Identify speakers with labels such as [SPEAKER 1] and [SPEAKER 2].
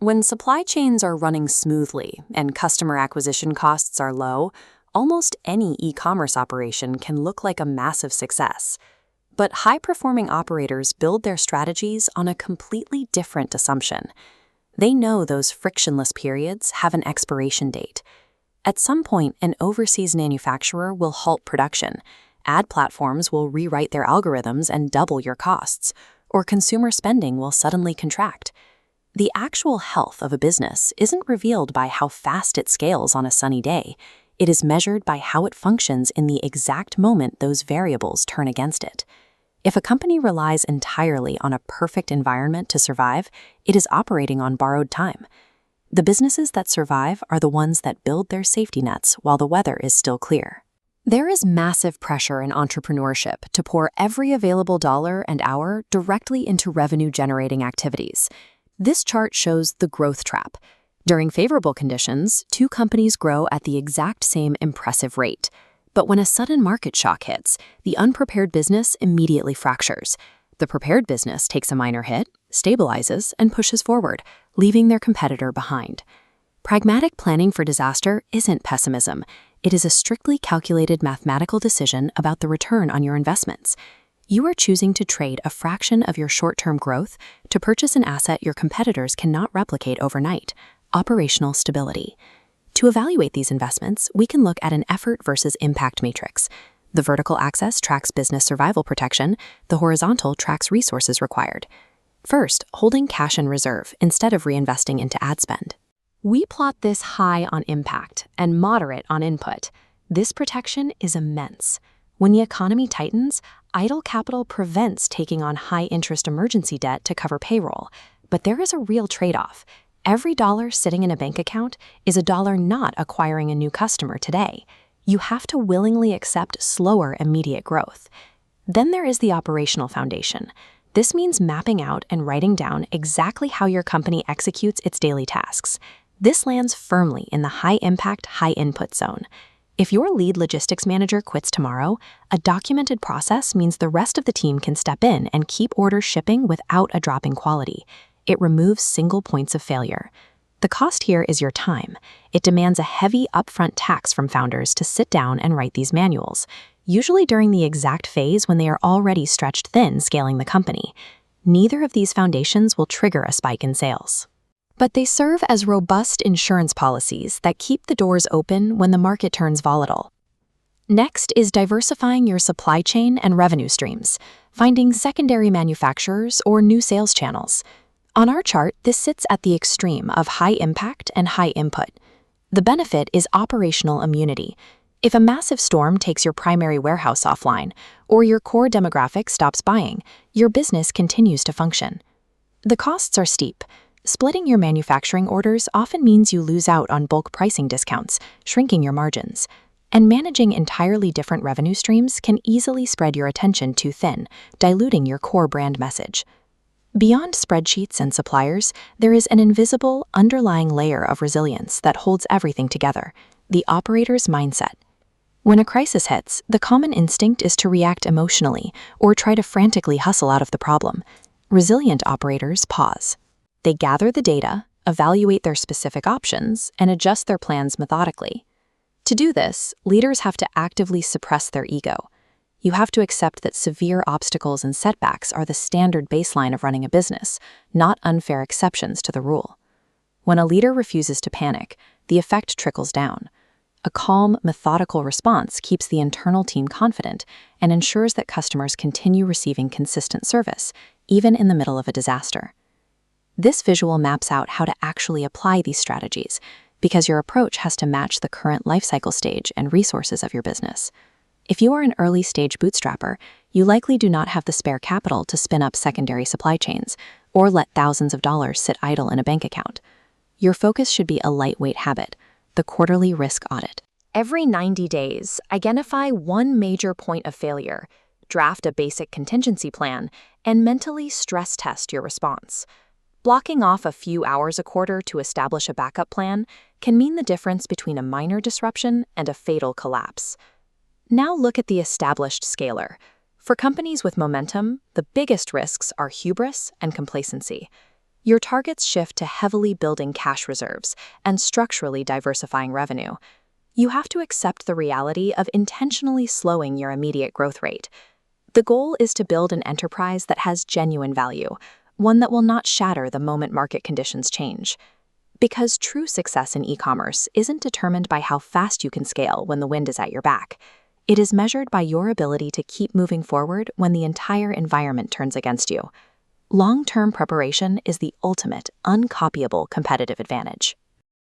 [SPEAKER 1] When supply chains are running smoothly and customer acquisition costs are low, almost any e-commerce operation can look like a massive success. But high-performing operators build their strategies on a completely different assumption. They know those frictionless periods have an expiration date. At some point, an overseas manufacturer will halt production, ad platforms will rewrite their algorithms and double your costs, or consumer spending will suddenly contract. The actual health of a business isn't revealed by how fast it scales on a sunny day. It is measured by how it functions in the exact moment those variables turn against it. If a company relies entirely on a perfect environment to survive, it is operating on borrowed time. The businesses that survive are the ones that build their safety nets while the weather is still clear. There is massive pressure in entrepreneurship to pour every available dollar and hour directly into revenue-generating activities. This chart shows the growth trap. During favorable conditions, two companies grow at the exact same impressive rate. But when a sudden market shock hits, the unprepared business immediately fractures. The prepared business takes a minor hit, stabilizes, and pushes forward, leaving their competitor behind. Pragmatic planning for disaster isn't pessimism. It is a strictly calculated mathematical decision about the return on your investments. You are choosing to trade a fraction of your short-term growth to purchase an asset your competitors cannot replicate overnight: operational stability. To evaluate these investments, we can look at an effort versus impact matrix. The vertical axis tracks business survival protection, the horizontal tracks resources required. First, holding cash in reserve instead of reinvesting into ad spend. We plot this high on impact and moderate on input. This protection is immense. When the economy tightens, idle capital prevents taking on high-interest emergency debt to cover payroll. But there is a real trade-off. Every dollar sitting in a bank account is a dollar not acquiring a new customer today. You have to willingly accept slower immediate growth. Then there is the operational foundation. This means mapping out and writing down exactly how your company executes its daily tasks. This lands firmly in the high-impact, high-input zone. If your lead logistics manager quits tomorrow, a documented process means the rest of the team can step in and keep orders shipping without a drop in quality. It removes single points of failure. The cost here is your time. It demands a heavy upfront tax from founders to sit down and write these manuals, usually during the exact phase when they are already stretched thin scaling the company. Neither of these foundations will trigger a spike in sales. But they serve as robust insurance policies that keep the doors open when the market turns volatile. Next is diversifying your supply chain and revenue streams, finding secondary manufacturers or new sales channels. On our chart, this sits at the extreme of high impact and high input. The benefit is operational immunity. If a massive storm takes your primary warehouse offline, or your core demographic stops buying, your business continues to function. The costs are steep. Splitting your manufacturing orders often means you lose out on bulk pricing discounts, shrinking your margins. And managing entirely different revenue streams can easily spread your attention too thin, diluting your core brand message. Beyond spreadsheets and suppliers, there is an invisible, underlying layer of resilience that holds everything together: the operator's mindset. When a crisis hits, the common instinct is to react emotionally or try to frantically hustle out of the problem. Resilient operators pause. They gather the data, evaluate their specific options, and adjust their plans methodically. To do this, leaders have to actively suppress their ego. You have to accept that severe obstacles and setbacks are the standard baseline of running a business, not unfair exceptions to the rule. When a leader refuses to panic, the effect trickles down. A calm, methodical response keeps the internal team confident and ensures that customers continue receiving consistent service, even in the middle of a disaster. This visual maps out how to actually apply these strategies, because your approach has to match the current lifecycle stage and resources of your business. If you are an early-stage bootstrapper, you likely do not have the spare capital to spin up secondary supply chains or let thousands of dollars sit idle in a bank account. Your focus should be a lightweight habit: the quarterly risk audit. Every 90 days, identify one major point of failure, draft a basic contingency plan, and mentally stress test your response. Blocking off a few hours a quarter to establish a backup plan can mean the difference between a minor disruption and a fatal collapse. Now look at the established scaler. For companies with momentum, the biggest risks are hubris and complacency. Your targets shift to heavily building cash reserves and structurally diversifying revenue. You have to accept the reality of intentionally slowing your immediate growth rate. The goal is to build an enterprise that has genuine value, one that will not shatter the moment market conditions change. Because true success in e-commerce isn't determined by how fast you can scale when the wind is at your back. It is measured by your ability to keep moving forward when the entire environment turns against you. Long-term preparation is the ultimate, uncopyable competitive advantage.